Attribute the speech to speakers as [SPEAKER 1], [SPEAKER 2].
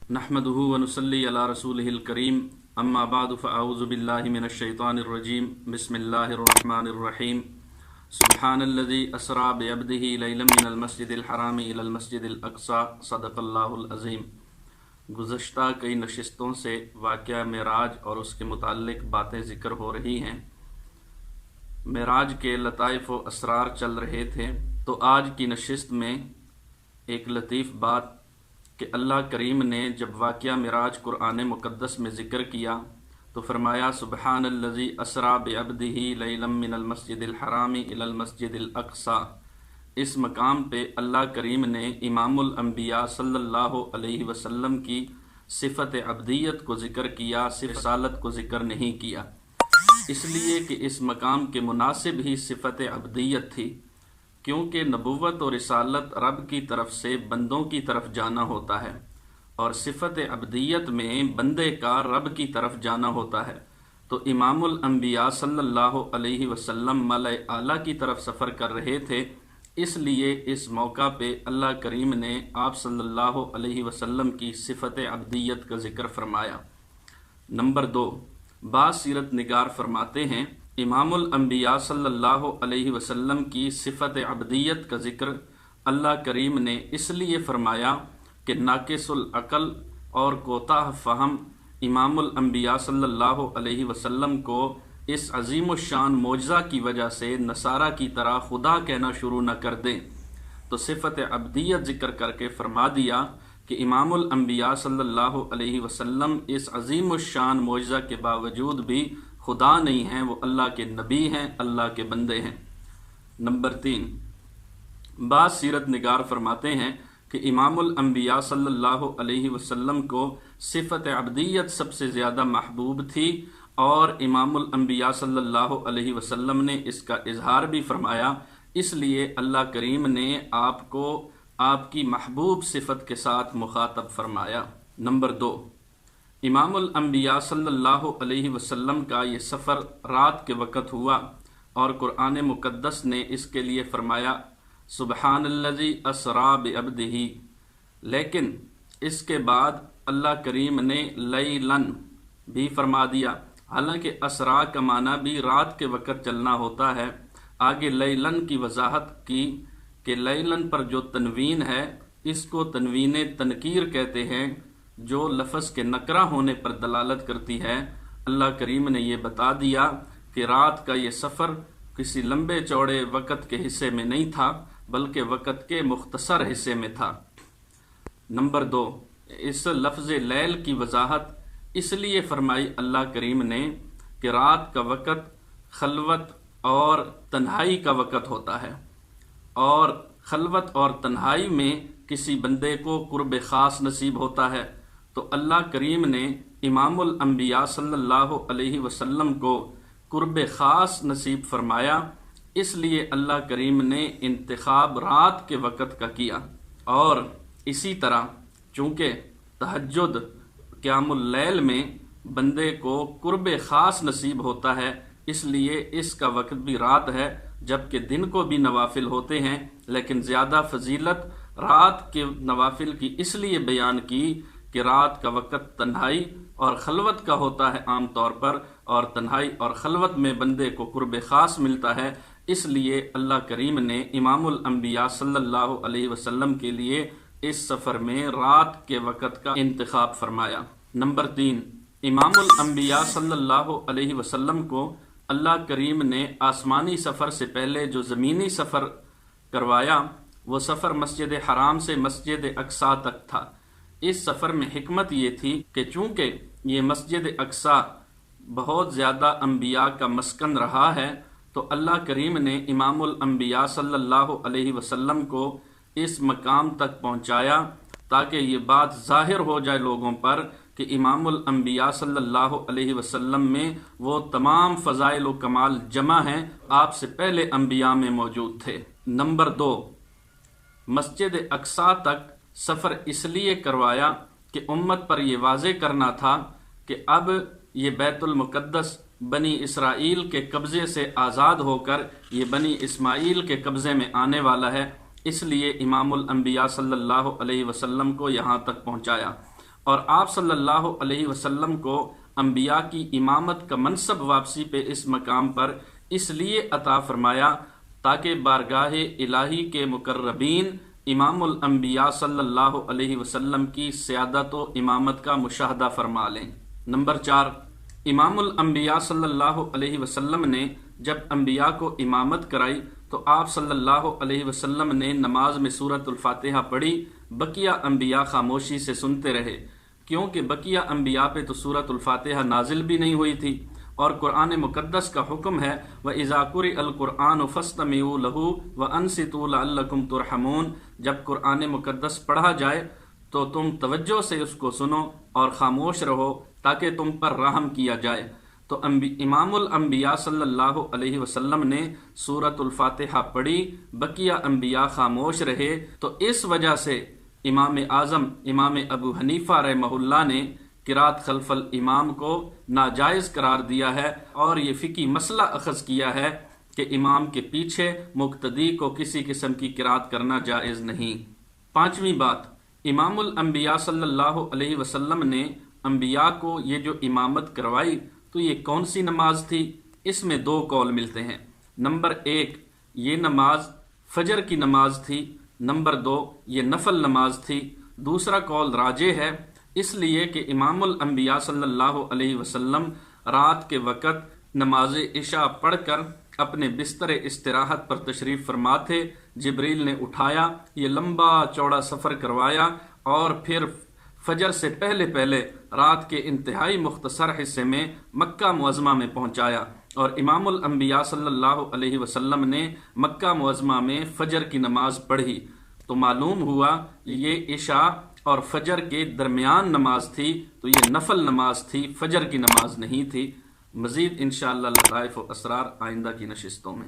[SPEAKER 1] नहमदुहु व नुसल्ली अला रसूलिहिल करीम अम्मा बाद फ़अऊज़ु बिल्लाहि मिनश शैतानिर रजीम बिस्मिल्लाहिर रहमानिर रहीम सुब्हानल्लज़ी अस्रा बिअब्दिही लैलन मिनल मस्जिदिल हरामी इलल मस्जिदिल अक़सा सदक़ल्लाहुल अज़ीम। गुज़श्ता कई नशिस्तों से वाक़या मेराज और उसके मुताल्लिक़ बातें ज़िक्र हो रही हैं। मेराज के लताइफ़ व असरार चल रहे थे, तो आज की नशिस्त में एक लतीफ़ बात कि अल्लाह करीम ने जब वाक़या मेराज कुरान मुक़द्दस में ज़िक्र किया तो फरमाया सुब्हानल्लज़ी अस्रा बिअब्दिही लैलन मिनल मस्जिदिल हरामी इलल मस्जिदिल अक़सा। इस मकाम पे अल्लाह करीम ने इमामुल अंबिया सल्लल्लाहु अलैहि वसल्लम की सिफ़त अब्दियत को ज़िक्र किया, सिर्फ रिसालत को ज़िक्र नहीं किया, इसलिए कि इस मकाम के मुनासिब ही सिफ़त अब्दियत थी, क्योंकि नबुव्वत और रिसालत रब की तरफ से बंदों की तरफ जाना होता है और सिफ़त अब्दियत में बंदे का रब की तरफ जाना होता है। तो इमामुल अंबिया सल्लल्लाहु अलैहि वसल्लम मलाए आला की तरफ सफ़र कर रहे थे, इसलिए इस मौका पे अल्लाह करीम ने आप सल्लल्लाहु अलैहि वसल्लम की सिफ़त अब्दियत का ज़िक्र फरमाया। नंबर 2, बाज़ सीरत निगार फरमाते हैं इमामुल अंबिया सल्लल्लाहु अलैहि वसल्लम की सिफ़त अब्दियत का ज़िक्र अल्लाह करीम ने इसलिए फरमाया कि नाक़िसुल अक़ल और कोताह फ़हम इमामुल अंबिया सल्लल्लाहु अलैहि वसल्लम को इस अज़ीमुश्शान मोजज़ा की वजह से नसारा की तरह खुदा कहना शुरू न कर दें। तो सिफ़त अब्दियत ज़िक्र करके फरमा दिया कि इमामुल अंबिया सल्लल्लाहु अलैहि वसल्लम इस अज़ीमुश्शान मोजज़ा के बावजूद भी खुदा नहीं हैं, वो अल्लाह के नबी हैं, अल्लाह के बंदे हैं। नंबर 3, बाज़ सीरत निगार फरमाते हैं कि इमामुल अंबिया सल्लल्लाहु अलैहि वसल्लम को सिफ़त अब्दियत सबसे ज़्यादा महबूब थी और इमामुल अंबिया सल्लल्लाहु अलैहि वसल्लम ने इसका इजहार भी फरमाया, इसलिए अल्लाह करीम ने आपको आपकी महबूब सिफ़त के साथ मुखातब फरमाया। नंबर 2, इमामुल अंबिया सल्लल्लाहु अलैहि वसल्लम का ये सफ़र रात के वक़्त हुआ और कुरान मुक़द्दस ने इसके लिए फरमाया सुब्हानल्लज़ी अस्रा बिअब्दिही, लेकिन इसके बाद अल्लाह करीम ने लैलन भी फरमा दिया। हालांकि असरा का माना भी रात के वक़्त चलना होता है। आगे लैलन की वजाहत की कि लैलन पर जो तनवीन है इसको तनवीन तनकीर कहते हैं, जो लफ्ज़ के नकरा होने पर दलालत करती है। अल्लाह करीम ने ये बता दिया कि रात का ये सफ़र किसी लंबे चौड़े वक़्त के हिस्से में नहीं था, बल्कि वक़्त के मुख्तसर हिस्से में था। नंबर 2, इस लफ्ज़ लैल की वजाहत इसलिए फरमाई अल्लाह करीम ने कि रात का वक़्त खलवत और तन्हाई का वक़्त होता है और खलवत और तन्हाई में किसी बंदे को कुर्ब ख़ास नसीब होता है। तो अल्लाह करीम ने इमामुल अंबिया सल्लल्लाहु अलैहि वसल्लम को कुर्ब ख़ास नसीब फरमाया, इसलिए अल्लाह करीम ने इंतखाब रात के वक़्त का किया। और इसी तरह चूँकि तहज्जुद क़ियामुल लैल में बंदे को कुर्ब ख़ास नसीब होता है, इसलिए इसका वक़्त भी रात है, जबकि दिन को भी नवाफिल होते हैं, लेकिन ज़्यादा फजीलत रात के नवाफिल की इसलिए बयान की कि रात का वक़्त तन्हाई और खलवत का होता है आम तौर पर, और तन्हाई और खलवत में बंदे को कुर्ब ख़ास मिलता है, इसलिए अल्लाह करीम ने इमामुल अंबिया सल्लल्लाहु अलैहि वसल्लम के लिए इस सफ़र में रात के वक़्त का इंतखाब फरमाया। नंबर 3, इमामुल अंबिया सल्लल्लाहु अलैहि वसल्लम को अल्लाह करीम ने आसमानी सफ़र से पहले जो ज़मीनी सफ़र करवाया, वो सफ़र मस्जिद हराम से मस्जिद अक़सा तक था। इस सफ़र में हिकमत ये थी कि चूँकि ये मस्जिद अक़सा बहुत ज़्यादा अंबिया का मस्कन रहा है, तो अल्लाह करीम ने इमामुल अंबिया सल्लल्लाहु अलैहि वसल्लम को इस मकाम तक पहुँचाया ताकि ये बात ज़ाहिर हो जाए लोगों पर कि इमामुल अंबिया सल्लल्लाहु अलैहि वसल्लम में वो तमाम फ़ज़ाइल व कमाल जमा हैं, आपसे पहले अंबिया में मौजूद थे। नंबर 2, मस्जिद अक़सा तक सफ़र इसलिए करवाया कि उम्मत पर यह वाज़े करना था कि अब ये बैतुल मुक़द्दस बनी इसराइल के कब्ज़े से आज़ाद होकर ये बनी इस्माइल के कब्ज़े में आने वाला है, इसलिए इमामुल अंबिया सल्लल्लाहु अलैहि वसल्लम को यहाँ तक पहुँचाया। اور آپ صلی اللہ علیہ وسلم کو انبیاء کی امامت کا منصب واپسی پہ اس مقام پر اس لیے عطا فرمایا تاکہ بارگاہ الہی کے مقربین امام الانبیاء صلی اللہ علیہ وسلم کی سیادت و امامت کا مشاہدہ فرما لیں۔ نمبر 4، امام الانبیاء صلی اللہ علیہ وسلم نے جب انبیاء کو امامت کرائی تو آپ صلی اللہ علیہ وسلم نے نماز میں سورۃ الفاتحہ پڑھی، بقیہ انبیاء خاموشی سے سنتے رہے، کیونکہ بقیہ انبیاء پہ تو سورۃ الفاتحہ نازل بھی نہیں ہوئی تھی، اور قرآن مقدس کا حکم ہے وَإِذَا قُرِئَ الْقُرْآنُ فَاسْتَمِعُوا لَهُ وَأَنصِتُوا لَعَلَّكُمْ تُرْحَمُونَ، جب قرآن مقدس پڑھا جائے تو تم توجہ سے اس کو سنو اور خاموش رہو تاکہ تم پر رحم کیا جائے۔ تو امام الانبیاء صلی اللہ علیہ وسلم نے سورۃ الفاتحہ پڑھی، بقیہ انبیاء خاموش رہے، تو اس وجہ سے امام اعظم امام ابو حنیفہ رحمہ اللہ نے قرات خلف الامام کو ناجائز قرار دیا ہے، اور یہ فقہی مسئلہ اخذ کیا ہے کہ امام کے پیچھے مقتدی کو کسی قسم کی قرات کرنا جائز نہیں۔ 5ویں بات، امام الانبیاء صلی اللہ علیہ وسلم نے انبیاء کو یہ جو امامت کروائی تو یہ کون سی نماز تھی؟ اس میں 2 قول ملتے ہیں۔ نمبر 1، یہ نماز فجر کی نماز تھی۔ نمبر 2، یہ نفل نماز تھی۔ دوسرا قول راجح ہے، اس لیے کہ امام الانبیاء صلی اللہ علیہ وسلم رات کے وقت نماز عشاء پڑھ کر اپنے بستر استراحت پر تشریف فرما تھے، جبریل نے اٹھایا، یہ لمبا چوڑا سفر کروایا، اور پھر فجر سے پہلے پہلے رات کے انتہائی مختصر حصے میں مکہ معظمہ میں پہنچایا، اور امام الانبیاء صلی اللہ علیہ وسلم نے مکہ معظمہ میں فجر کی نماز پڑھی۔ تو معلوم ہوا یہ عشاء اور فجر کے درمیان نماز تھی، تو یہ نفل نماز تھی، فجر کی نماز نہیں تھی۔ مزید انشاءاللہ لطائف و اسرار آئندہ کی نشستوں میں۔